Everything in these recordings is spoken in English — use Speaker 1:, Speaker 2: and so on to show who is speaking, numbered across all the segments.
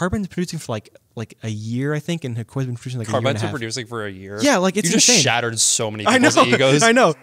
Speaker 1: Carbine's producing for like a year, I think, and Hakoi's been producing like
Speaker 2: Carbine's
Speaker 1: a year and a
Speaker 2: been
Speaker 1: half.
Speaker 2: producing for a year.
Speaker 1: Yeah, like it's
Speaker 2: you just
Speaker 1: insane.
Speaker 2: shattered so many
Speaker 1: I know.
Speaker 2: people's egos.
Speaker 1: I know.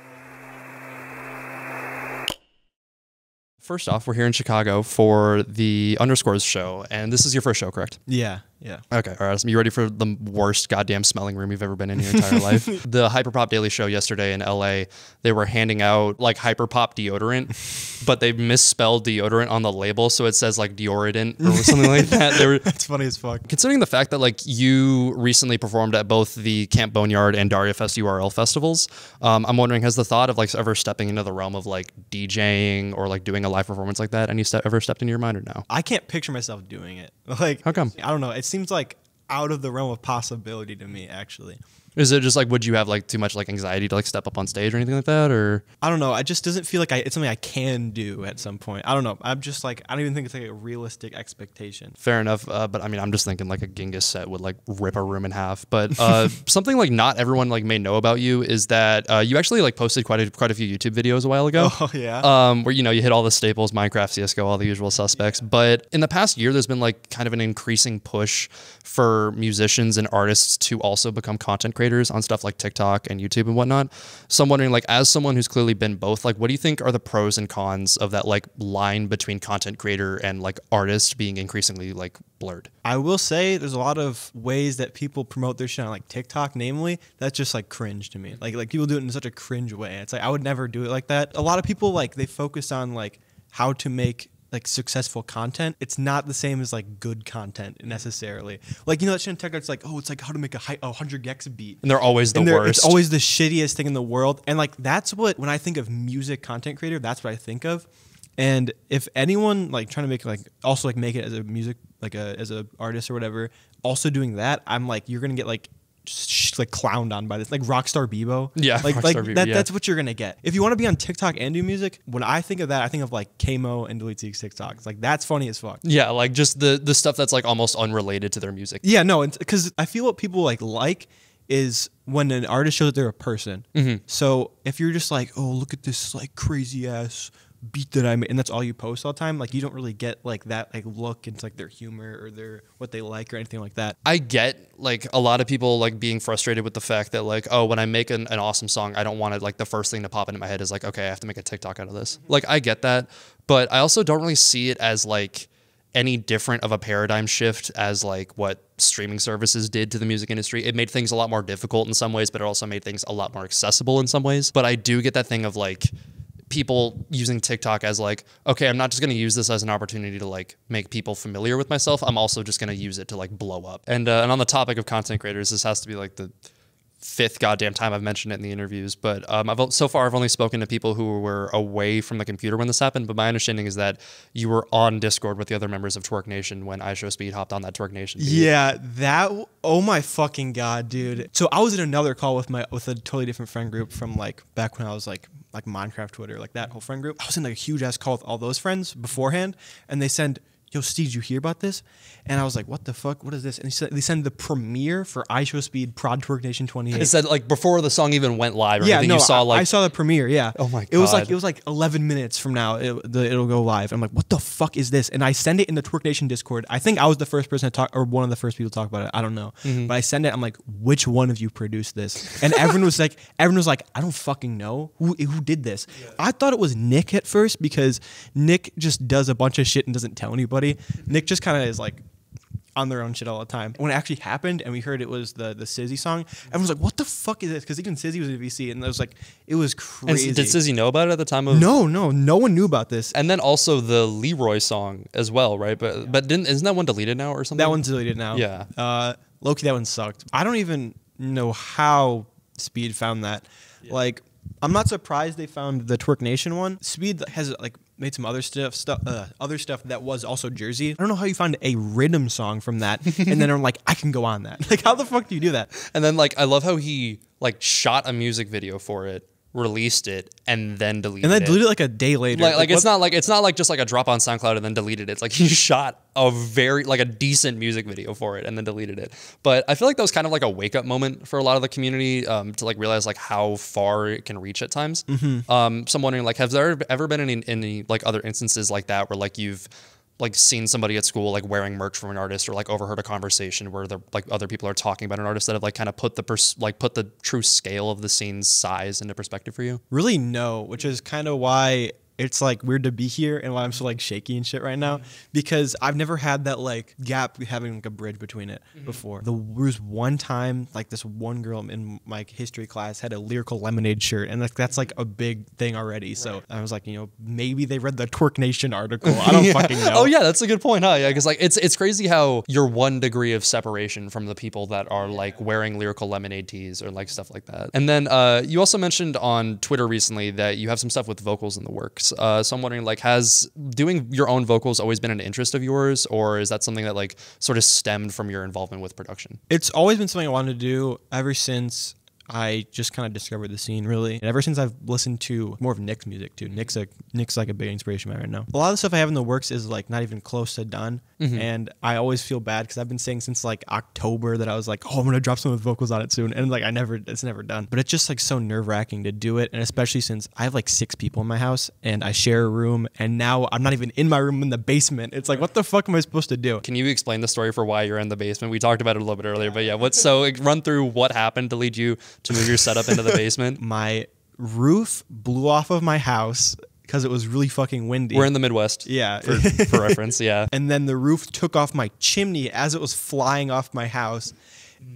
Speaker 2: First off, we're here in Chicago for the Underscores show, and this is your first show, correct?
Speaker 1: Yeah. Yeah.
Speaker 2: Okay, all right. So you ready for the worst goddamn smelling room you've ever been in your entire life? The Hyperpop Daily Show yesterday in LA, they were handing out like Hyperpop deodorant, but they misspelled deodorant on the label, so it says like deoridant or something like that.
Speaker 1: That's funny as fuck.
Speaker 2: Considering the fact that like you recently performed at both the Camp Boneyard and Daria Fest URL festivals, I'm wondering, has the thought of like ever stepping into the realm of like DJing or like doing a live performance like that, ever stepped into your mind or no?
Speaker 1: I can't picture myself doing it. Like,
Speaker 2: how come?
Speaker 1: I don't know. It seems like out of the realm of possibility to me, actually.
Speaker 2: Is it just like, would you have like too much like anxiety to like step up on stage or anything like that, or?
Speaker 1: I don't know. It just doesn't feel like it's something I can do at some point. I don't know. I'm just like, I don't even think it's like a realistic expectation.
Speaker 2: Fair enough. But I mean, I'm just thinking like a Genghis set would like rip a room in half. But something like not everyone like may know about you is that you actually like posted quite a few YouTube videos a while ago.
Speaker 1: Oh yeah.
Speaker 2: Where you hit all the staples, Minecraft, CS:GO, all the usual suspects. But in the past year, there's been like kind of an increasing push for musicians and artists to also become content creators on stuff like TikTok and YouTube and whatnot. So I'm wondering, like, as someone who's clearly been both, like, what do you think are the pros and cons of that like line between content creator and like artist being increasingly like blurred?
Speaker 1: I will say there's a lot of ways that people promote their shit on like TikTok, namely, that's just like cringe to me. Like people do it in such a cringe way. It's like I would never do it like that. A lot of people like they focus on like how to make like successful content. It's not the same as like good content necessarily. Like, that shit on TikTok, it's like, oh, it's like how to make a 100 gex beat.
Speaker 2: And they're always the worst.
Speaker 1: It's always the shittiest thing in the world. And like, that's what, when I think of music content creator, that's what I think of. And if anyone like trying to make like, also like make it as a music, like as a artist or whatever, also doing that, I'm like, you're going to get like clowned on by this, like Rockstar Bebo.
Speaker 2: Yeah,
Speaker 1: like
Speaker 2: Bebo,
Speaker 1: that.
Speaker 2: yeah.
Speaker 1: That's what you're gonna get if you want to be on TikTok and do music. When I think of that, I think of like Kamo and Delete Seek's TikTok. It's like that's funny as fuck.
Speaker 2: Yeah, like just the stuff that's like almost unrelated to their music.
Speaker 1: Yeah, no, because I feel what people like is when an artist shows that they're a person.
Speaker 2: Mm-hmm.
Speaker 1: So if you're just like, oh, look at this like crazy ass beat that I made, and that's all you post all the time, like you don't really get like that like look into like their humor or their what they like or anything like that.
Speaker 2: I get like a lot of people like being frustrated with the fact that like, oh, when I make an awesome song, I don't want it like the first thing to pop into my head is like, okay, I have to make a TikTok out of this. Like I get that, but I also don't really see it as like any different of a paradigm shift as like what streaming services did to the music industry. It made things a lot more difficult in some ways, but it also made things a lot more accessible in some ways. But I do get that thing of like people using TikTok as like, okay, I'm not just going to use this as an opportunity to like make people familiar with myself. I'm also just going to use it to like blow up. And on the topic of content creators, this has to be like the fifth goddamn time I've mentioned it in the interviews, but so far I've only spoken to people who were away from the computer when this happened, but my understanding is that you were on Discord with the other members of Twerk Nation when iShowSpeed hopped on that Twerk Nation beat.
Speaker 1: Yeah, that, oh my fucking God, dude. So I was in another call with a totally different friend group from like back when I was like Minecraft Twitter, like that whole friend group. I was in like a huge ass call with all those friends beforehand, and they send, yo, Steve, did you hear about this? And I was like, what the fuck? What is this? And they send the premiere for iShowSpeed Prod Twerk Nation 28.
Speaker 2: It said like before the song even went live or
Speaker 1: yeah,
Speaker 2: anything,
Speaker 1: no,
Speaker 2: you saw like...
Speaker 1: I saw the premiere, yeah.
Speaker 2: Oh my God.
Speaker 1: It was like 11 minutes from now, it'll go live. I'm like, what the fuck is this? And I send it in the Twerk Nation Discord. I think I was the first person to talk, or one of the first people to talk about it. I don't know.
Speaker 2: Mm-hmm.
Speaker 1: But I send it, I'm like, which one of you produced this? And everyone was like, I don't fucking know. Who did this? Yeah. I thought it was Nick at first because Nick just does a bunch of shit and doesn't tell anybody. Nick just kind of is like on their own shit all the time. When it actually happened and we heard it was the SZA song, everyone was like, what the fuck is this? Because even SZA was in VC, and it was crazy.
Speaker 2: And did SZA know about it at the time of...
Speaker 1: No one knew about this.
Speaker 2: And then also the Leroy song as well, right? But isn't that one deleted now or something?
Speaker 1: That one's deleted now.
Speaker 2: Yeah.
Speaker 1: Low-key, that one sucked. I don't even know how Speed found that. Yeah. Like, I'm not surprised they found the Twerk Nation one. Speed has like made some other stuff that was also Jersey. I don't know how you find a rhythm song from that, and then I'm like, I can go on that. Like, how the fuck do you do that?
Speaker 2: And then like, I love how he like shot a music video for it, released it, and then deleted it.
Speaker 1: And then deleted it like a day later.
Speaker 2: Like it's not like just like a drop on SoundCloud and then deleted it. It's like he shot a decent music video for it and then deleted it. But I feel like that was kind of like a wake up moment for a lot of the community to like realize like how far it can reach at times. Mm-hmm. So I'm wondering, like, has there ever been any like other instances like that where like you've like seen somebody at school like wearing merch from an artist, or like overheard a conversation where the like other people are talking about an artist that have like kind of put the put the true scale of the scene's size into perspective for you?
Speaker 1: Really, no, which is kind of why it's like weird to be here and why I'm so like shaky and shit right now, because I've never had that like gap having like a bridge between it before. There was one time like this one girl in my history class had a Lyrical Lemonade shirt, and like that's like a big thing already. So I was like, maybe they read the Twerk Nation article. I don't fucking know.
Speaker 2: Oh yeah, that's a good point, huh? Yeah, because like it's crazy how you're 1 degree of separation from the people that are like wearing Lyrical Lemonade tees or like stuff like that. And then you also mentioned on Twitter recently that you have some stuff with vocals in the works. So I'm wondering, like, has doing your own vocals always been an interest of yours, or is that something that like sort of stemmed from your involvement with production?
Speaker 1: It's always been something I wanted to do ever since I just kind of discovered the scene, really. And ever since I've listened to more of Nick's music too. Nick's like a big inspiration right now. A lot of the stuff I have in the works is like not even close to done. And I always feel bad because I've been saying since like October that I was like, oh, I'm gonna drop some with vocals on it soon, and like it's never done. But it's just like so nerve-wracking to do it, and especially since I have like 6 people in my house and I share a room, and now I'm not even in my room, I'm in the basement. It's like, what the fuck am I supposed to do?
Speaker 2: Can you explain the story for why you're in the basement? We talked about it a little bit earlier, but yeah, run through what happened to lead you to move your setup into the basement?
Speaker 1: My roof blew off of my house because it was really fucking windy.
Speaker 2: We're in the Midwest.
Speaker 1: Yeah.
Speaker 2: For reference, yeah.
Speaker 1: And then the roof took off my chimney as it was flying off my house.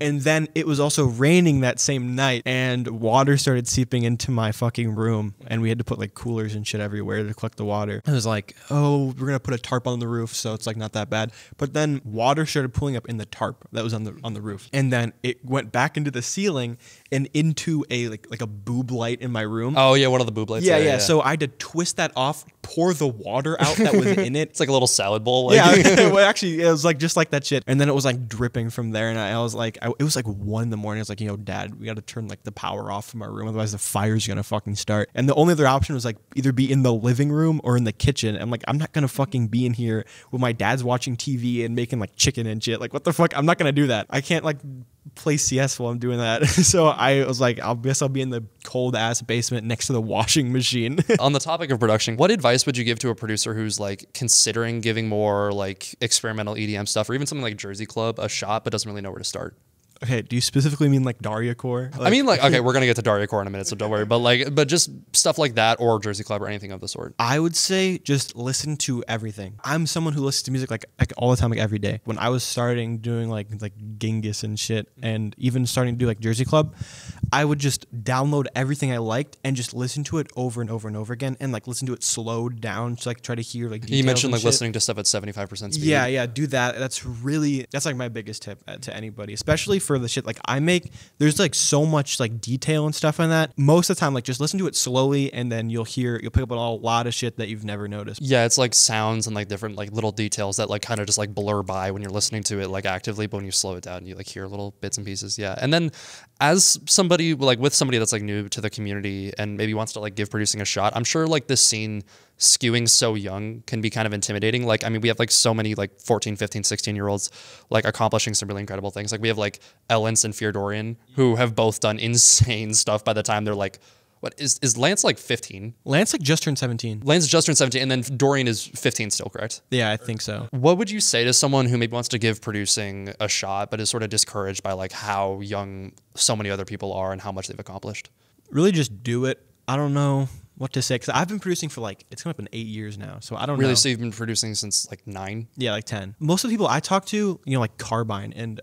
Speaker 1: And then it was also raining that same night, and water started seeping into my fucking room, and we had to put like coolers and shit everywhere to collect the water. I was like, oh, we're gonna put a tarp on the roof, so it's like not that bad. But then water started pulling up in the tarp that was on the roof, and then it went back into the ceiling and into a like a boob light in my room.
Speaker 2: Oh yeah, one of the boob lights.
Speaker 1: Yeah. So I had to twist that off, pour the water out that was in it.
Speaker 2: It's like a little salad bowl. Like.
Speaker 1: Yeah, well, actually, it was like just like that shit. And then it was like dripping from there, and I was like, it was like 1 in the morning. I was like, Dad, we got to turn like the power off from our room, otherwise the fire's gonna fucking start. And the only other option was like either be in the living room or in the kitchen. I'm like, I'm not gonna fucking be in here when my dad's watching TV and making like chicken and shit. Like, what the fuck? I'm not gonna do that. I can't like play CS while I'm doing that. So I was like, I guess I'll be in the cold ass basement next to the washing machine.
Speaker 2: On the topic of production, what advice would you give to a producer who's like considering giving more like experimental EDM stuff, or even something like Jersey Club a shot, but doesn't really know where to start?
Speaker 1: Okay, do you specifically mean like Daria Core?
Speaker 2: I mean, like, okay, we're gonna get to Daria Core in a minute, so don't worry. But just stuff like that, or Jersey Club, or anything of the sort.
Speaker 1: I would say just listen to everything. I'm someone who listens to music like all the time, like every day. When I was starting doing like Genghis and shit, and even starting to do like Jersey Club, I would just download everything I liked and just listen to it over and over and over again, and like listen to it slowed down to like try to hear like details.
Speaker 2: You mentioned like
Speaker 1: shit.
Speaker 2: Listening to stuff at 75% speed.
Speaker 1: Yeah, do that. That's like my biggest tip to anybody, especially for the shit like I make. There's like so much like detail and stuff on that. Most of the time, like just listen to it slowly, and then you'll pick up on a lot of shit that you've never noticed.
Speaker 2: Yeah, it's like sounds and like different like little details that like kind of just like blur by when you're listening to it like actively, but when you slow it down, you like hear little bits and pieces. Yeah, and then as somebody like with somebody that's like new to the community and maybe wants to like give producing a shot, I'm sure like this scene skewing so young can be kind of intimidating. Like, I mean, we have like so many like 14, 15, 16 year olds like accomplishing some really incredible things. Like we have like Ellens and Fear Dorian, who have both done insane stuff by the time they're like, what is Lance like 15?
Speaker 1: Lance like just turned 17.
Speaker 2: Lance just turned 17, and then Dorian is 15 still, correct?
Speaker 1: Yeah, I think so.
Speaker 2: What would you say to someone who maybe wants to give producing a shot, but is sort of discouraged by like how young so many other people are and how much they've accomplished?
Speaker 1: Really just do it. I don't know what to say, because I've been producing for like, it's coming up in 8 years now, so I don't know.
Speaker 2: Really? So you've been producing since like 9?
Speaker 1: Yeah, like 10. Most of the people I talk to, like Carbine and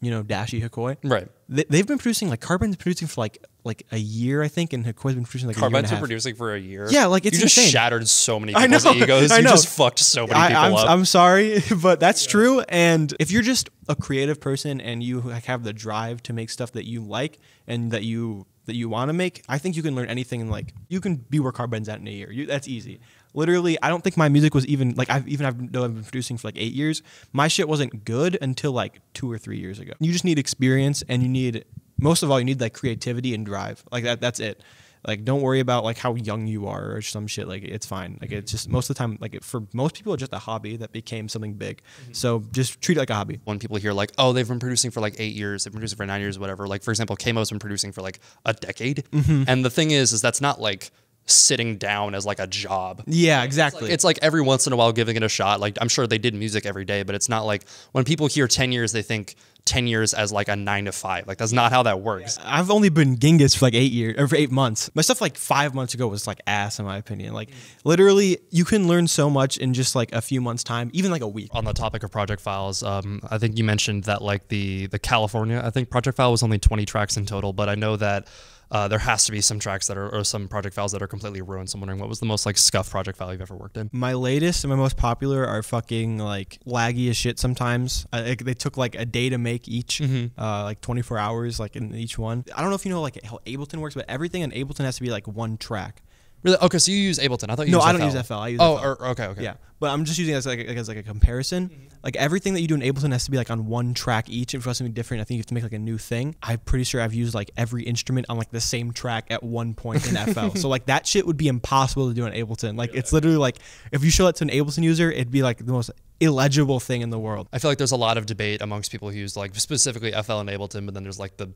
Speaker 1: Dashi Hikoi.
Speaker 2: Right.
Speaker 1: They've been producing, like Carbine's producing for like a year, I think, and Hikoi's been producing like a year and a half.
Speaker 2: Carbine's been producing for a year?
Speaker 1: Yeah, like it's insane.
Speaker 2: You just shattered so many people's egos.
Speaker 1: I know.
Speaker 2: You just fucked so many people up.
Speaker 1: I'm sorry, but that's true. And if you're just a creative person and you have the drive to make stuff that you like and that you want to make, I think you can learn anything, and like you can be where Carbine's at in a year. That's easy. Literally, I don't think my music was even like I've been producing for like 8 years. My shit wasn't good until like 2 or 3 years ago. You just need experience, and most of all, you need like creativity and drive. Like that's it. Like, don't worry about like how young you are or some shit. Like, it's fine. Like, it's just most of the time, like for most people, it's just a hobby that became something big. Mm-hmm. So just treat it like a hobby.
Speaker 2: When people hear like, oh, they've been producing for like 8 years, they've been producing for 9 years, whatever. Like, for example, K-Mo's been producing for like a decade. Mm-hmm. And the thing is that's not like sitting down as like a job.
Speaker 1: Yeah, exactly.
Speaker 2: It's like every once in a while giving it a shot. Like I'm sure they did music every day, but it's not like when people hear 10 years, they think 10 years as like a 9 to 5. Like that's not how that works.
Speaker 1: I've only been Genghis for like 8 years or for 8 months. My stuff like 5 months ago was like ass in my opinion. Like literally you can learn so much in just like a few months time, even like a week.
Speaker 2: On the topic of Project Files, I think you mentioned that like the California, I think Project File was only 20 tracks in total, but I know that there has to be some tracks that are, or some project files that are completely ruined. So I'm wondering what was the most like scuff project file you've ever worked in?
Speaker 1: My latest and my most popular are fucking like laggy as shit sometimes. They took like a day to make each, like 24 hours like in each one. I don't know if you know like how Ableton works, but everything in Ableton has to be like one track.
Speaker 2: Really? Okay, so you use Ableton. I thought you
Speaker 1: No,
Speaker 2: used
Speaker 1: I
Speaker 2: FL.
Speaker 1: don't use FL. I use
Speaker 2: Oh,
Speaker 1: FL.
Speaker 2: okay.
Speaker 1: Yeah, but I'm just using it as like a comparison. Like everything that you do in Ableton has to be like on one track each. If it has to be different, I think you have to make like a new thing. I'm pretty sure I've used like every instrument on like the same track at one point in FL. So like that shit would be impossible to do in Ableton. Like it's literally like if you show that to an Ableton user, it'd be like the most illegible thing in the world.
Speaker 2: I feel like there's a lot of debate amongst people who use like specifically FL and Ableton, but then there's like the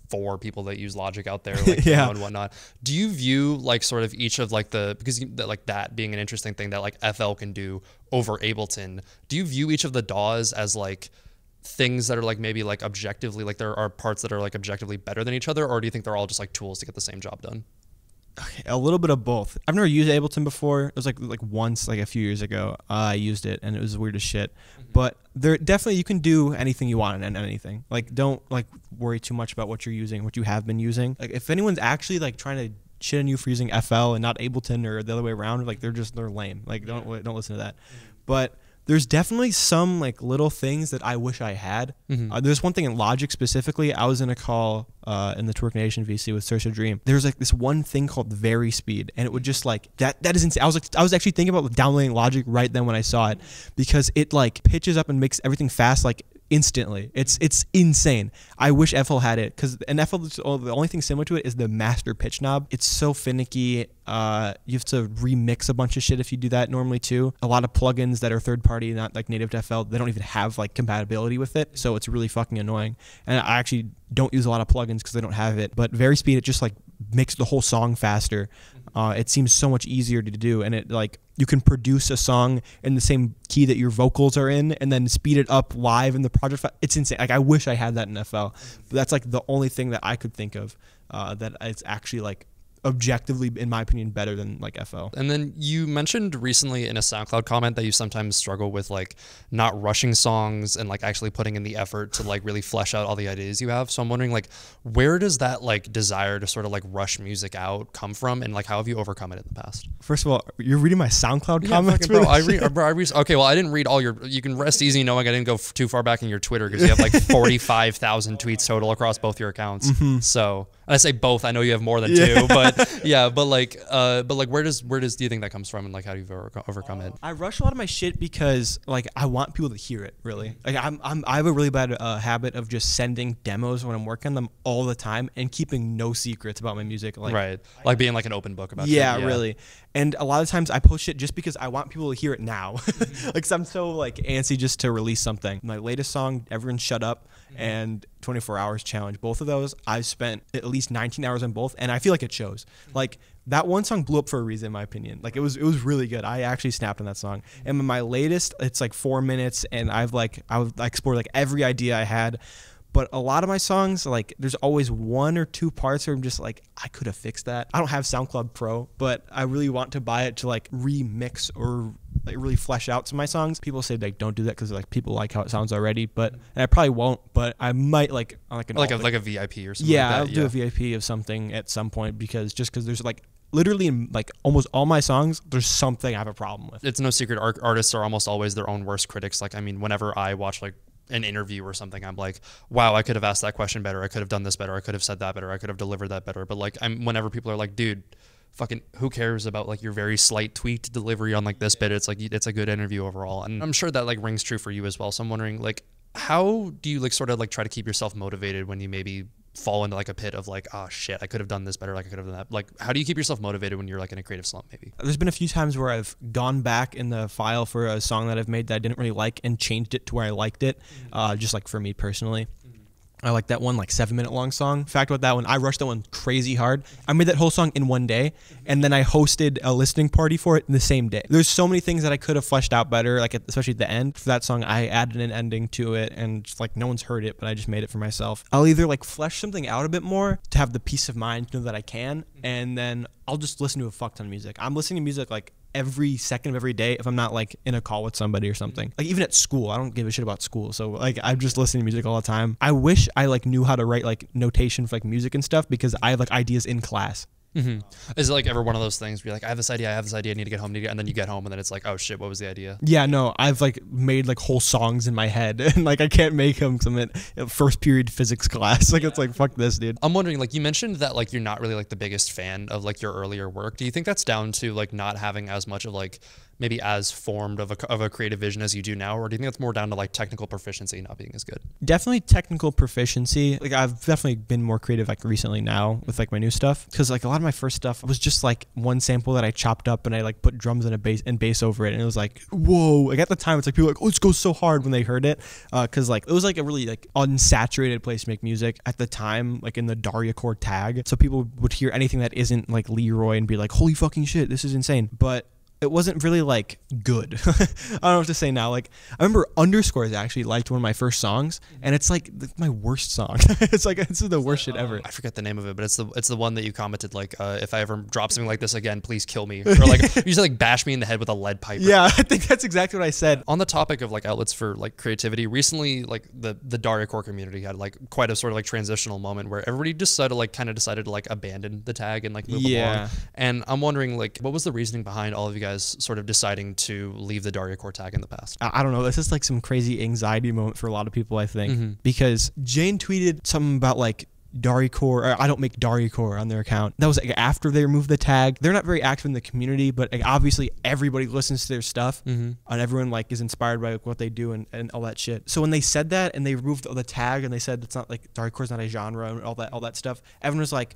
Speaker 2: 4 people that use Logic out there, like
Speaker 1: Yeah.
Speaker 2: and whatnot. Do you view like sort of each of like because like that being an interesting thing that like FL can do over Ableton? Do you view each of the DAWs as like things that are like maybe like objectively like there are parts that are like objectively better than each other, or do you think they're all just like tools to get the same job done?
Speaker 1: A little bit of both. I've never used Ableton before. It was like once, like a few years ago, I used it and it was weird as shit. But there definitely you can do anything you want and anything. Like don't like worry too much about what you're using, what you have been using. Like if anyone's actually like trying to shit on you for using FL and not Ableton or the other way around, like they're lame. Like don't listen to that. But there's definitely some like little things that I wish I had. There's one thing in Logic specifically. I was in a call in the Twerk Nation VC with Saoirse Dream. There's like this one thing called Very Speed, and it would just like that is insane. I was actually thinking about downloading Logic right then when I saw it because it like pitches up and makes everything fast like instantly. It's insane. I wish FL had it because FL the only thing similar to it is the master pitch knob. It's so finicky. You have to remix a bunch of shit if you do that normally too. A lot of plugins that are third party, not like native to FL, they don't even have like compatibility with it, so it's really fucking annoying. And I actually don't use a lot of plugins because I don't have it. But Very Speed, it just like makes the whole song faster. It seems so much easier to do, and it like you can produce a song in the same key that your vocals are in, and then speed it up live in the project. It's insane. Like I wish I had that in FL, but that's like the only thing that I could think of that it's actually like objectively, in my opinion, better than like FL.
Speaker 2: And then you mentioned recently in a SoundCloud comment that you sometimes struggle with like not rushing songs and like actually putting in the effort to like really flesh out all the ideas you have. So I'm wondering like where does that like desire to sort of like rush music out come from, and like how have you overcome it in the past?
Speaker 1: First of all, you're reading my SoundCloud comments,
Speaker 2: bro. I read. Okay, well I didn't read all your. You can rest easy knowing I didn't go too far back in your Twitter because you have like 45,000 tweets total across both your accounts. So and I say both. I know you have more than 2, but yeah, but like where does do you think that comes from, and like how do you overcome it?
Speaker 1: I rush a lot of my shit because like I want people to hear it. Really, like I have a really bad habit of just sending demos when I'm working on them all the time and keeping no secrets about my music. Like
Speaker 2: right, like being like an open book about.
Speaker 1: Yeah,
Speaker 2: shit. Yeah,
Speaker 1: really. And a lot of times I post shit just because I want people to hear it now. Like 'cause I'm so like antsy just to release something. My latest song, Everyone Shut Up, and 24 Hours Challenge. Both of those, I've spent at least 19 hours on both, and I feel like it shows. Like that one song blew up for a reason, in my opinion. Like it was really good. I actually snapped on that song. And my latest, it's like 4 minutes, and I explored like every idea I had. But a lot of my songs, like there's always 1 or 2 parts where I'm just like, I could have fixed that. I don't have SoundCloud Pro, but I really want to buy it to like remix or like really flesh out some of my songs. People say like don't do that because like people like how it sounds already, and I probably won't. But I might like a
Speaker 2: VIP or something.
Speaker 1: Yeah,
Speaker 2: like that.
Speaker 1: I'll do a VIP of something at some point because there's like literally in like almost all my songs, there's something I have a problem with.
Speaker 2: It's no secret artists are almost always their own worst critics. Like I mean, whenever I watch like an interview or something, I'm like, wow, I could have asked that question better. I could have done this better. I could have said that better. I could have delivered that better. But like, whenever people are like, dude, fucking who cares about like your very slight tweaked delivery on like this bit? It's like, it's a good interview overall. And I'm sure that like rings true for you as well. So I'm wondering like, how do you like sort of like try to keep yourself motivated when you maybe fall into like a pit of like, oh shit, I could have done this better, like I could have done that. Like how do you keep yourself motivated when you're like in a creative slump maybe?
Speaker 1: There's been a few times where I've gone back in the file for a song that I've made that I didn't really like and changed it to where I liked it, just like for me personally. I like that one, like 7-minute long song. Fact about that one, I rushed that one crazy hard. I made that whole song in one day, and then I hosted a listening party for it in the same day. There's so many things that I could have fleshed out better, like especially at the end. For that song, I added an ending to it, and just like no one's heard it, but I just made it for myself. I'll either like flesh something out a bit more to have the peace of mind to know that I can, and then I'll just listen to a fuck ton of music. I'm listening to music like every second of every day if I'm not like in a call with somebody or something. Like even at school, I don't give a shit about school. So like I'm just listening to music all the time. I wish I like knew how to write like notation for like music and stuff because I have like ideas in class.
Speaker 2: Is it like ever one of those things where you're like, I have this idea, I need to get home, and then you get home and then it's like, oh shit, what was the idea?
Speaker 1: Yeah, no, I've like made like whole songs in my head and like I can't make them because I'm in first period physics class. Like it's like, fuck this, dude.
Speaker 2: I'm wondering, like you mentioned that like you're not really like the biggest fan of like your earlier work. Do you think that's down to like not having as much of like maybe as formed of a creative vision as you do now, or do you think that's more down to like technical proficiency not being as good?
Speaker 1: Definitely technical proficiency. Like I've definitely been more creative like recently now with like my new stuff because like a lot of my first stuff was just like one sample that I chopped up and I like put drums and bass over it, and it was like whoa. Like at the time it's like people were like, oh, it goes so hard when they heard it because like it was like a really like unsaturated place to make music at the time, like in the Dariacore tag, so people would hear anything that isn't like Leroy and be like, holy fucking shit, this is insane. But it wasn't really like good. I don't know what to say now. Like I remember Underscores actually liked one of my first songs, and it's like my worst song. It's like it's the worst shit ever.
Speaker 2: I forget the name of it, but it's the one that you commented like, if I ever drop something like this again, please kill me, or like you just like bash me in the head with a lead pipe.
Speaker 1: Yeah, I think that's exactly what I said.
Speaker 2: On the topic of like outlets for like creativity, recently like the Dariacore community had like quite a sort of like transitional moment where everybody decided to like abandon the tag and like move along. And I'm wondering like what was the reasoning behind all of you guys sort of deciding to leave the Dariacore tag in the past?
Speaker 1: I don't know. This is like some crazy anxiety moment for a lot of people, I think, because Jane tweeted something about like Dariacore, or I don't make Dariacore on their account. That was like after they removed the tag. They're not very active in the community, but like, obviously everybody listens to their stuff and everyone like is inspired by like, what they do and all that shit. So when they said that and they removed the tag and they said it's not like Dariacore's not a genre and all that stuff, everyone was like,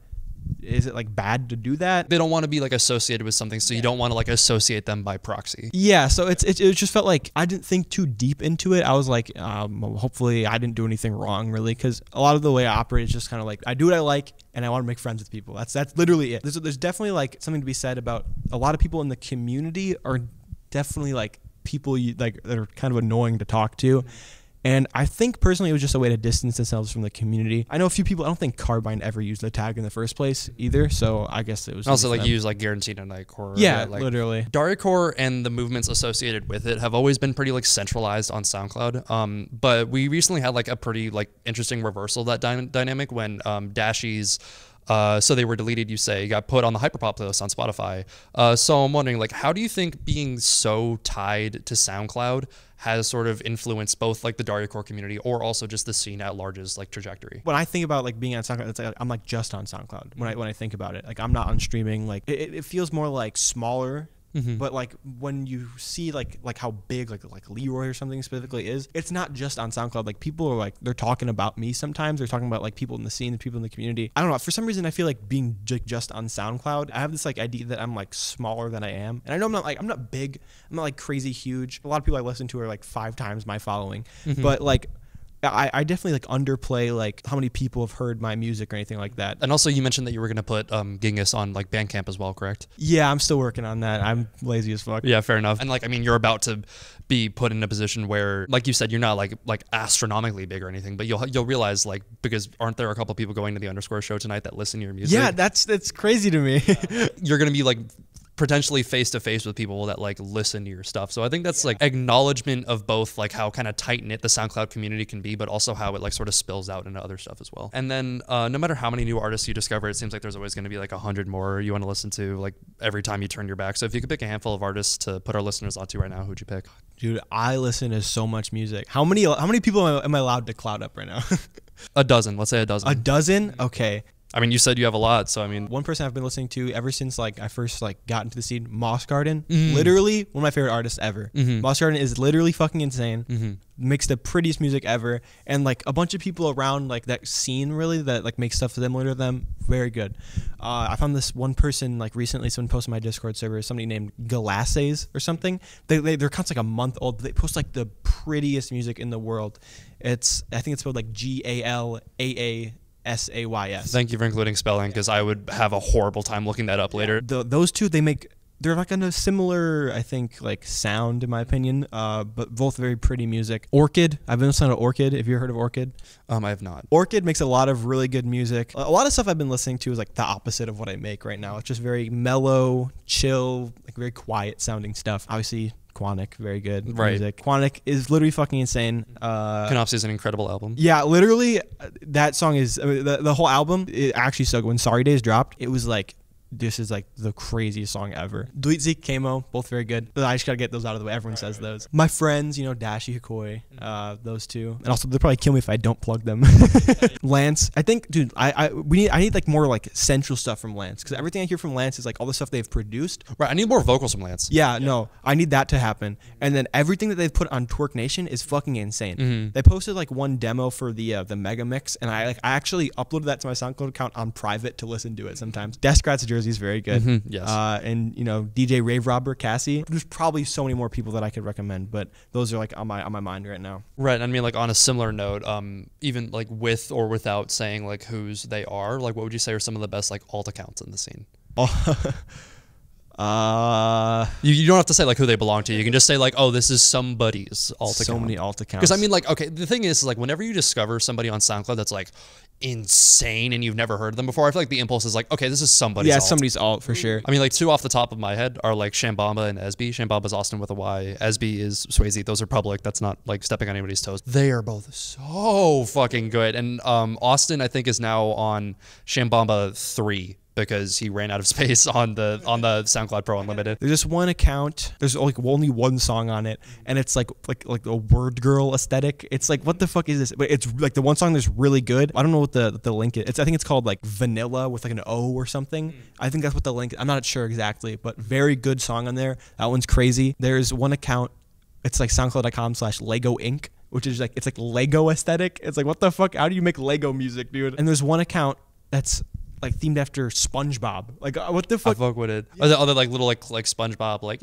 Speaker 1: is it like bad to do that?
Speaker 2: They don't want to be like associated with something, so you don't want to like associate them by proxy.
Speaker 1: Yeah, so it just felt like I didn't think too deep into it. I was like, hopefully I didn't do anything wrong, really, because a lot of the way I operate is just kind of like I do what I like and I want to make friends with people. That's literally it. There's definitely like something to be said about a lot of people in the community are definitely like people you like that are kind of annoying to talk to. And I think personally it was just a way to distance themselves from the community. I know a few people, I don't think Carbine ever used the tag in the first place either, so I guess it was
Speaker 2: also like use like Guaranteed and like Core.
Speaker 1: Yeah,
Speaker 2: like,
Speaker 1: literally.
Speaker 2: Dariacore and the movements associated with it have always been pretty like centralized on SoundCloud. But we recently had like a pretty like interesting reversal of that dynamic when Dashies So They Were Deleted, you say, got put on the Hyperpop playlist on Spotify. So I'm wondering, like, how do you think being so tied to SoundCloud has sort of influenced both like the Dariacore community or also just the scene at large's like trajectory?
Speaker 1: When I think about like being on SoundCloud, it's like I'm like just on SoundCloud when I think about it. Like I'm not on streaming. Like it feels more like smaller. But like when you see like how big like Leroy or something specifically is, it's not just on SoundCloud. Like people are like they're talking about me sometimes. They're talking about like people in the scene, the people in the community. I don't know. For some reason, I feel like being just on SoundCloud, I have this like idea that I'm like smaller than I am, and I know I'm not big. I'm not like crazy huge. A lot of people I listen to are like 5 times my following, but like. I definitely like underplay like how many people have heard my music or anything like that.
Speaker 2: And also you mentioned that you were going to put Genghis on like Bandcamp as well, correct?
Speaker 1: Yeah, I'm still working on that. I'm lazy as fuck.
Speaker 2: Yeah, fair enough. And like, I mean, you're about to be put in a position where, like you said, you're not like astronomically big or anything, but you'll realize like, because aren't there a couple people going to the Underscore show tonight that listen to your music?
Speaker 1: Yeah, that's crazy to me.
Speaker 2: You're going to be like potentially face to face with people that like listen to your stuff. So I think that's like acknowledgement of both like how kind of tight knit the SoundCloud community can be, but also how it like sort of spills out into other stuff as well. And then no matter how many new artists you discover, it seems like there's always going to be like 100 more you want to listen to like every time you turn your back. So if you could pick a handful of artists to put our listeners onto right now, who'd you pick?
Speaker 1: Dude, I listen to so much music. How many people am I allowed to cloud up right now?
Speaker 2: A dozen. Let's say a dozen.
Speaker 1: A dozen? Okay.
Speaker 2: I mean, you said you have a lot, so I mean,
Speaker 1: One person I've been listening to ever since like I first like got into the scene, Moss Garden. Literally one of my favorite artists ever. Moss Garden is literally fucking insane. Makes the prettiest music ever, and like a bunch of people around like that scene really that like make stuff similar to them. Very good. I found this one person like recently. Someone posted on my Discord server. Somebody named Galasses or something. Their account's like a month old. But they post like the prettiest music in the world. I think it's spelled like GALAASAYS.
Speaker 2: thank you for including spelling, because I would have a horrible time looking that up later.
Speaker 1: Those two, they're like on a similar, I think, like sound in my opinion, but both very pretty music. Orchid, I've been listening to Orchid. Have you heard of Orchid?
Speaker 2: I have not.
Speaker 1: Orchid makes a lot of really good music. A lot of stuff I've been listening to is like the opposite of what I make right now. It's just very mellow, chill, like very quiet sounding stuff. Obviously, Quanic, very good music. Quanic is literally fucking insane.
Speaker 2: Canopsy is an incredible album.
Speaker 1: Yeah, literally, that song is the whole album. It actually so good. When Sorry Days dropped, it was like, this is like the craziest song ever. Delete Zeke, Kamo, both very good. I just gotta get those out of the way. Everyone says those. My friends, Dashi Hikoi, those two, and also they'll probably kill me if I don't plug them. Lance, I think, dude, I need like more like central stuff from Lance, because everything I hear from Lance is like all the stuff they've produced.
Speaker 2: Right, I need more vocals from Lance.
Speaker 1: Yeah, no, I need that to happen. And then everything that they've put on Twerk Nation is fucking insane. They posted like one demo for the Mega Mix, and I actually uploaded that to my SoundCloud account on private to listen to it sometimes. Deskrat's jersey is very good.
Speaker 2: Yes.
Speaker 1: And DJ Rave Robber, Cassie. There's probably so many more people that I could recommend, but those are like on my mind right now.
Speaker 2: Right. I mean, like on a similar note, even like with or without saying like whose they are, like what would you say are some of the best like alt accounts in the scene? You don't have to say like who they belong to. You can just say like, oh, this is somebody's alt account.
Speaker 1: So many alt accounts.
Speaker 2: Because I mean, like, okay, the thing is like whenever you discover somebody on SoundCloud that's like insane and you've never heard of them before, I feel like the impulse is like, okay, this is somebody's alt.
Speaker 1: Somebody's alt for sure.
Speaker 2: I mean, like two off the top of my head are like Shambamba and Esby. Shambamba's Austin with a Y. Esby is Swayze. Those are public. That's not like stepping on anybody's toes. They are both so fucking good. And Austin, I think, is now on Shambamba 3. Because he ran out of space on the SoundCloud Pro Unlimited.
Speaker 1: There's just one account. There's like only one song on it, and it's like a word girl aesthetic. It's like, what the fuck is this? But it's like the one song that's really good. I don't know what the link is. I think it's called like Vanilla with like an O or something. I think that's what the link. I'm not sure exactly, but very good song on there. That one's crazy. There's one account. It's like SoundCloud.com/Lego Inc., which is like, it's like Lego aesthetic. It's like, what the fuck? How do you make Lego music, dude? And there's one account that's like themed after SpongeBob. Like what the fuck?
Speaker 2: I fuck with it. Are there like little like SpongeBob like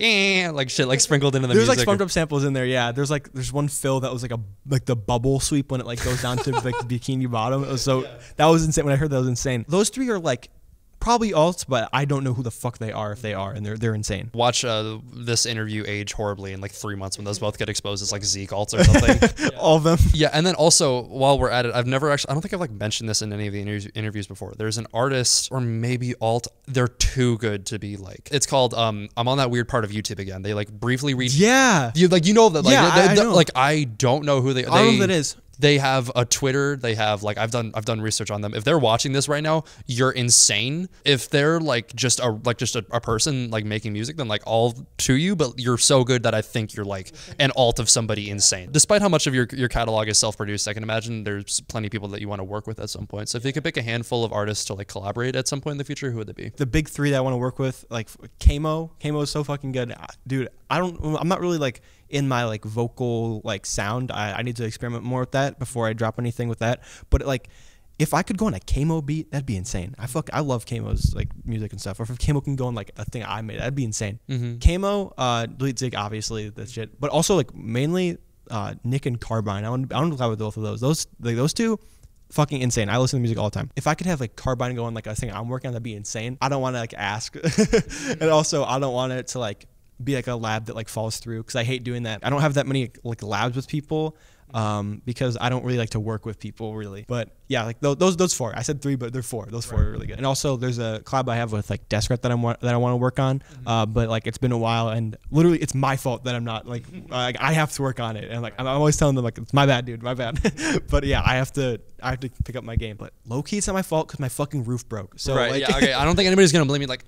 Speaker 2: shit like sprinkled into the
Speaker 1: there's
Speaker 2: music?
Speaker 1: There's like SpongeBob samples in there. Yeah. There's one fill that was like the bubble sweep when it like goes down to like the Bikini Bottom. That was insane. When I heard that was insane. Those three are like probably alts, but I don't know who the fuck they are if they are, and they're insane.
Speaker 2: Watch this interview age horribly in like 3 months when those both get exposed as like Zeke alts or something.
Speaker 1: All of them.
Speaker 2: Yeah, and then also while we're at it, I don't think I've like mentioned this in any of the interviews before. There's an artist or maybe alt. They're too good to be like. It's called I'm on that weird part of YouTube again. They like briefly read.
Speaker 1: Yeah.
Speaker 2: That like
Speaker 1: yeah, I know.
Speaker 2: Like I don't know who they.
Speaker 1: I don't know who that is.
Speaker 2: They have a Twitter. They have like I've done research on them. If they're watching this right now, you're insane. If they're like just a person like making music, then like all to you. But you're so good that I think you're like an alt of somebody insane. Despite how much of your catalog is self-produced, I can imagine there's plenty of people that you want to work with at some point. So if you could pick a handful of artists to like collaborate at some point in the future, who would they be?
Speaker 1: The big three that I want to work with, like Kamo. Kamo is so fucking good, dude. I'm not really like in my like vocal like sound. I need to experiment more with that before I drop anything with that. But like, if I could go on a Kamo beat, that'd be insane. I love Kamo's like music and stuff. Or if Kamo can go on like a thing I made, that'd be insane. Kamo, Delete Zig, obviously that shit. But also like mainly Nick and Carbine. I want to collab with both of those. Those two. Fucking insane. I listen to music all the time. If I could have like Carbine go on like a thing I'm working on, that'd be insane. I don't want to like ask. And also I don't want it to like be like a lab that like falls through, because I hate doing that. I don't have that many like labs with people because I don't really like to work with people really. But yeah, like those four. I said three, but they're four. Those four are really good. And also there's a collab I have with like Deskrat that I want to work on. But like it's been a while, and literally it's my fault that I'm not like I have to work on it. And like I'm always telling them like, it's my bad, dude, my bad. But yeah, I have to I have to pick up my game. But low key, it's not my fault because my fucking roof broke. So
Speaker 2: right,
Speaker 1: like,
Speaker 2: yeah, okay. I don't think anybody's gonna blame me. Like,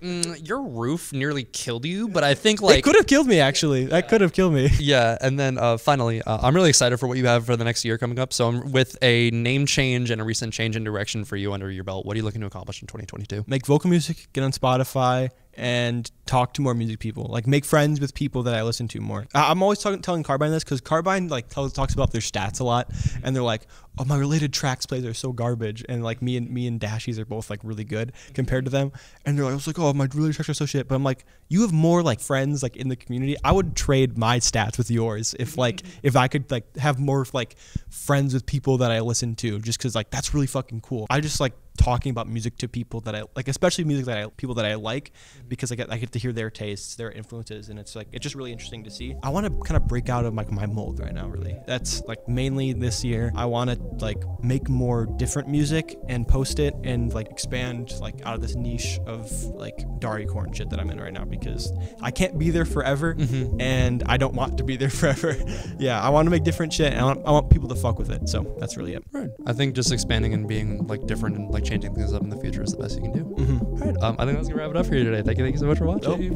Speaker 2: your roof nearly killed you, but I think like
Speaker 1: it could have killed me actually. That could have killed me.
Speaker 2: Yeah, and then finally, I'm really excited for what you have for the next year coming up. So I'm with a name change and a recent change in direction for you under your belt. What are you looking to accomplish in 2022?
Speaker 1: Make vocal music, get on Spotify, and talk to more music people. Like make friends with people that I listen to more. I'm always telling Carbine this because Carbine like talks about their stats a lot, and they're like, "Oh, my related tracks plays are so garbage," and like me and Dashies are both like really good compared to them. And they're like, I was like, "Oh, my related tracks are so shit," but I'm like, you have more like friends like in the community. I would trade my stats with yours if I could like have more like friends with people that I listen to, just because like that's really fucking cool. I just like talking about music to people that I like, especially music that people that I like, because I get to hear their tastes, their influences, and it's just really interesting to see. I want to kind of break out of like my mold right now. Really, that's like mainly this year. I want to like make more different music and post it and like expand like out of this niche of like Daricorn shit that I'm in right now, because I can't be there forever, and I don't want to be there forever. Yeah, I want to make different shit, and I want people to fuck with it. So that's really it.
Speaker 2: Right. I think just expanding and being like different and like changing things up in the future is the best you can do. All right. I think that's gonna wrap it up for you today. Thank you so much for watching.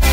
Speaker 2: Bye.